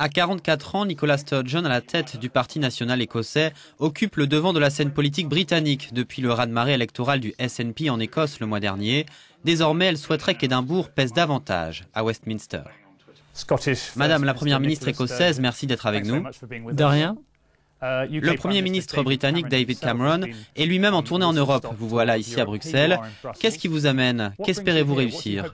À 44 ans, Nicola Sturgeon, à la tête du Parti national écossais, occupe le devant de la scène politique britannique depuis le raz-de-marée électoral du SNP en Écosse le mois dernier. Désormais, elle souhaiterait qu'Édimbourg pèse davantage à Westminster. Madame la Première ministre écossaise, merci d'être avec nous. De rien. Le Premier ministre britannique David Cameron est lui-même en tournée en Europe. Vous voilà ici à Bruxelles. Qu'est-ce qui vous amène? Qu'espérez-vous réussir?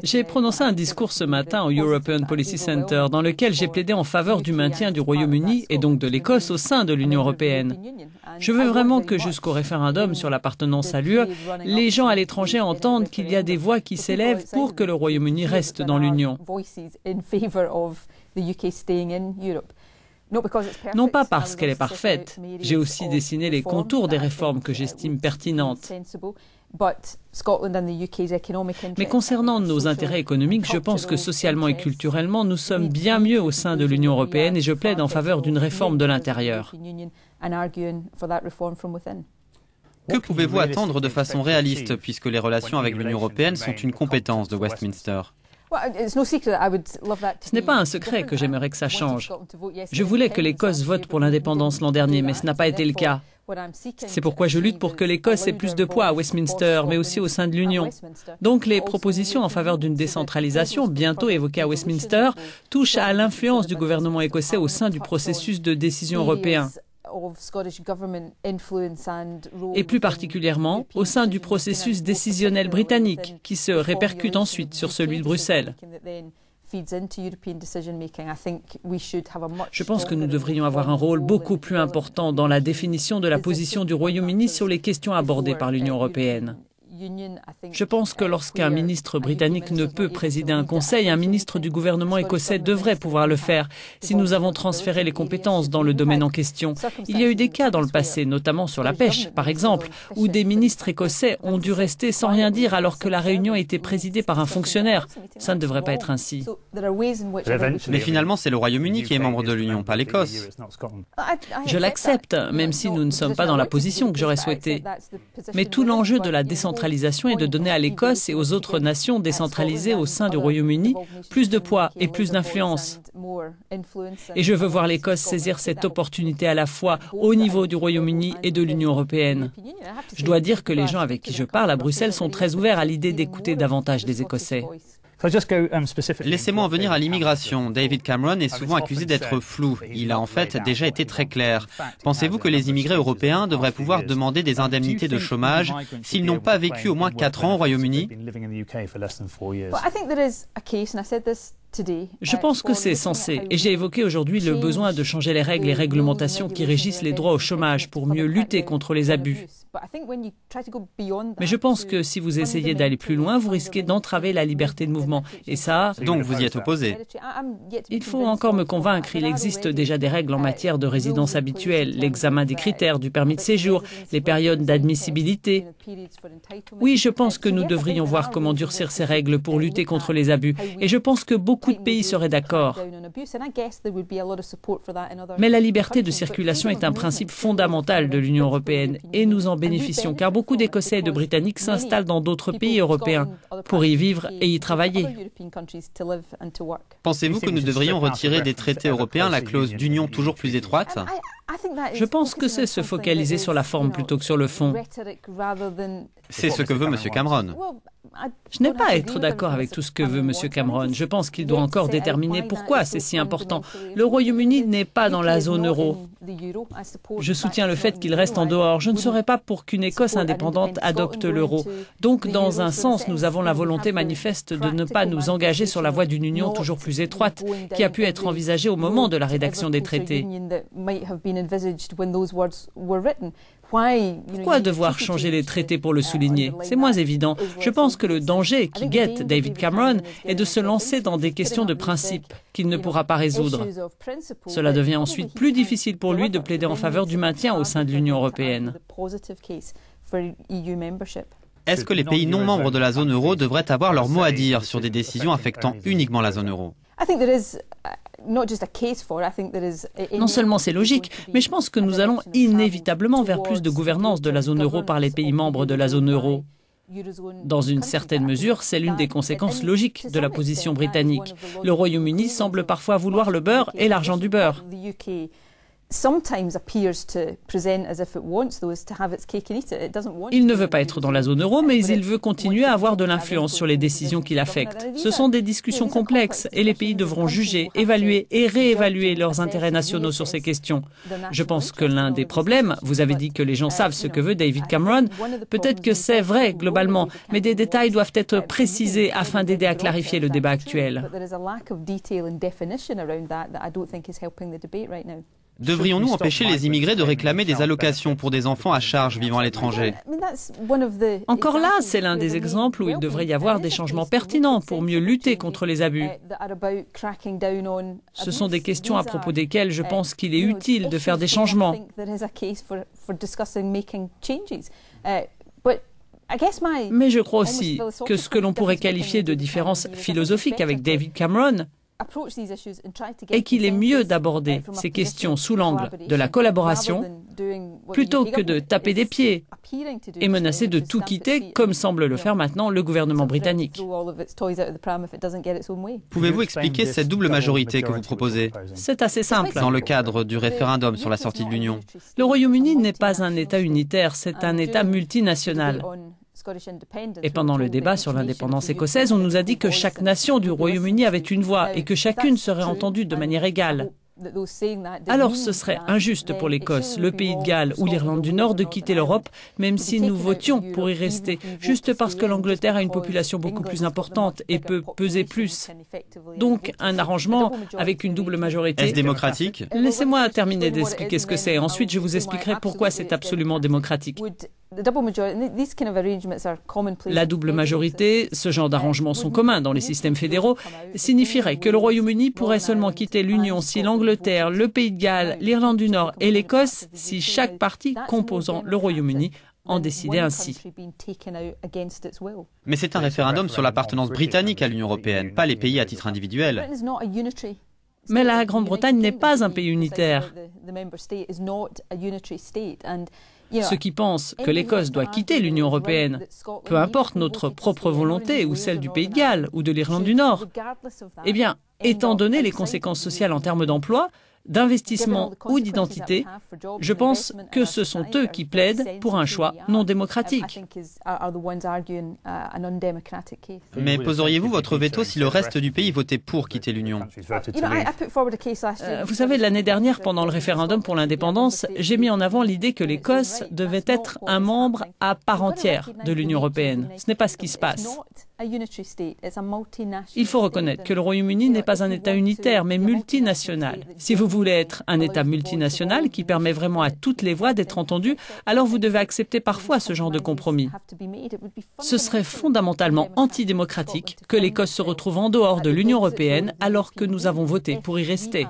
J'ai prononcé un discours ce matin au European Policy Center dans lequel j'ai plaidé en faveur du maintien du Royaume-Uni et donc de l'Écosse au sein de l'Union européenne. Je veux vraiment que jusqu'au référendum sur l'appartenance à l'UE, les gens à l'étranger entendent qu'il y a des voix qui s'élèvent pour que le Royaume-Uni reste dans l'Union. Non pas parce qu'elle est parfaite, j'ai aussi dessiné les contours des réformes que j'estime pertinentes. Mais concernant nos intérêts économiques, je pense que socialement et culturellement, nous sommes bien mieux au sein de l'Union européenne et je plaide en faveur d'une réforme de l'intérieur. Que pouvez-vous attendre de façon réaliste puisque les relations avec l'Union européenne sont une compétence de Westminster? Ce n'est pas un secret que j'aimerais que ça change. Je voulais que l'Écosse vote pour l'indépendance l'an dernier, mais ce n'a pas été le cas. C'est pourquoi je lutte pour que l'Écosse ait plus de poids à Westminster, mais aussi au sein de l'Union. Donc les propositions en faveur d'une décentralisation, bientôt évoquées à Westminster, touchent à l'influence du gouvernement écossais au sein du processus de décision européen. Et plus particulièrement au sein du processus décisionnel britannique, qui se répercute ensuite sur celui de Bruxelles. Je pense que nous devrions avoir un rôle beaucoup plus important dans la définition de la position du Royaume-Uni sur les questions abordées par l'Union européenne. Je pense que lorsqu'un ministre britannique ne peut présider un conseil, un ministre du gouvernement écossais devrait pouvoir le faire si nous avons transféré les compétences dans le domaine en question. Il y a eu des cas dans le passé, notamment sur la pêche, par exemple, où des ministres écossais ont dû rester sans rien dire alors que la réunion a été présidée par un fonctionnaire. Ça ne devrait pas être ainsi. Mais finalement, c'est le Royaume-Uni qui est membre de l'Union, pas l'Écosse. Je l'accepte, même si nous ne sommes pas dans la position que j'aurais souhaité. Mais tout l'enjeu de la décentralisation est de donner à l'Écosse et aux autres nations décentralisées au sein du Royaume-Uni plus de poids et plus d'influence. Et je veux voir l'Écosse saisir cette opportunité à la fois au niveau du Royaume-Uni et de l'Union européenne. Je dois dire que les gens avec qui je parle à Bruxelles sont très ouverts à l'idée d'écouter davantage les Écossais. Laissez-moi en venir à l'immigration. David Cameron est souvent accusé d'être flou. Il a en fait déjà été très clair. Pensez-vous que les immigrés européens devraient pouvoir demander des indemnités de chômage s'ils n'ont pas vécu au moins 4 ans au Royaume-Uni? Je pense que c'est censé, et j'ai évoqué aujourd'hui le besoin de changer les règles et réglementations qui régissent les droits au chômage pour mieux lutter contre les abus. Mais je pense que si vous essayez d'aller plus loin, vous risquez d'entraver la liberté de mouvement. Et ça... Donc vous y êtes opposé? Il faut encore me convaincre. Il existe déjà des règles en matière de résidence habituelle, l'examen des critères du permis de séjour, les périodes d'admissibilité. Oui, je pense que nous devrions voir comment durcir ces règles pour lutter contre les abus. Et je pense que beaucoup de pays seraient d'accord. Mais la liberté de circulation est un principe fondamental de l'Union européenne et nous en bénéficions car beaucoup d'Écossais et de Britanniques s'installent dans d'autres pays européens pour y vivre et y travailler. Pensez-vous que nous devrions retirer des traités européens la clause d'union toujours plus étroite? Je pense que c'est se focaliser sur la forme plutôt que sur le fond. C'est ce que veut M. Cameron. Je n'ai pas à être d'accord avec tout ce que veut M. Cameron. Je pense qu'il doit encore déterminer pourquoi c'est si important. Le Royaume-Uni n'est pas dans la zone euro. Je soutiens le fait qu'il reste en dehors. Je ne serais pas pour qu'une Écosse indépendante adopte l'euro. Donc, dans un sens, nous avons la volonté manifeste de ne pas nous engager sur la voie d'une union toujours plus étroite qui a pu être envisagée au moment de la rédaction des traités. Pourquoi devoir changer les traités pour le souligner? C'est moins évident. Je pense que le danger qui guette David Cameron est de se lancer dans des questions de principe qu'il ne pourra pas résoudre. Cela devient ensuite plus difficile pour lui de plaider en faveur du maintien au sein de l'Union européenne. Est-ce que les pays non membres de la zone euro devraient avoir leur mot à dire sur des décisions affectant uniquement la zone euro? Non seulement c'est logique, mais je pense que nous allons inévitablement vers plus de gouvernance de la zone euro par les pays membres de la zone euro. Dans une certaine mesure, c'est l'une des conséquences logiques de la position britannique. Le Royaume-Uni semble parfois vouloir le beurre et l'argent du beurre. Il ne veut pas être dans la zone euro, mais il veut continuer à avoir de l'influence sur les décisions qui l'affectent. Ce sont des discussions complexes et les pays devront juger, évaluer et réévaluer leurs intérêts nationaux sur ces questions. Je pense que l'un des problèmes, vous avez dit que les gens savent ce que veut David Cameron, peut-être que c'est vrai globalement, mais des détails doivent être précisés afin d'aider à clarifier le débat actuel. Devrions-nous empêcher les immigrés de réclamer des allocations pour des enfants à charge vivant à l'étranger? Encore là, c'est l'un des exemples où il devrait y avoir des changements pertinents pour mieux lutter contre les abus. Ce sont des questions à propos desquelles je pense qu'il est utile de faire des changements. Mais je crois aussi que ce que l'on pourrait qualifier de différence philosophique avec David Cameron est qu'il est mieux d'aborder ces questions sous l'angle de la collaboration plutôt que de taper des pieds et menacer de tout quitter comme semble le faire maintenant le gouvernement britannique. Pouvez-vous expliquer cette double majorité que vous proposez? C'est assez simple. Dans le cadre du référendum sur la sortie de l'Union. Le Royaume-Uni n'est pas un État unitaire, c'est un État multinational. Et pendant le débat sur l'indépendance écossaise, on nous a dit que chaque nation du Royaume-Uni avait une voix et que chacune serait entendue de manière égale. Alors ce serait injuste pour l'Écosse, le Pays de Galles ou l'Irlande du Nord de quitter l'Europe, même si nous votions pour y rester, juste parce que l'Angleterre a une population beaucoup plus importante et peut peser plus. Donc un arrangement avec une double majorité... Est-ce démocratique? Laissez-moi terminer d'expliquer ce que c'est. Ensuite, je vous expliquerai pourquoi c'est absolument démocratique. La double majorité, ce genre d'arrangements sont communs dans les systèmes fédéraux, signifierait que le Royaume-Uni pourrait seulement quitter l'Union si l'Angleterre, le Pays de Galles, l'Irlande du Nord et l'Écosse, si chaque partie composant le Royaume-Uni en décidait ainsi. Mais c'est un référendum sur l'appartenance britannique à l'Union européenne, pas les pays à titre individuel. Mais la Grande-Bretagne n'est pas un pays unitaire. Ceux qui pensent que l'Écosse doit quitter l'Union européenne, peu importe notre propre volonté ou celle du Pays de Galles ou de l'Irlande du Nord, eh bien, étant donné les conséquences sociales en termes d'emploi, d'investissement ou d'identité, je pense que ce sont eux qui plaident pour un choix non démocratique. Mais poseriez-vous votre veto si le reste du pays votait pour quitter l'Union? Vous savez, l'année dernière, pendant le référendum pour l'indépendance, j'ai mis en avant l'idée que l'Écosse devait être un membre à part entière de l'Union européenne. Ce n'est pas ce qui se passe. Il faut reconnaître que le Royaume-Uni n'est pas un État unitaire, mais multinational. Si vous voulez être un État multinational qui permet vraiment à toutes les voix d'être entendues, alors vous devez accepter parfois ce genre de compromis. Ce serait fondamentalement antidémocratique que l'Écosse se retrouve en dehors de l'Union européenne alors que nous avons voté pour y rester.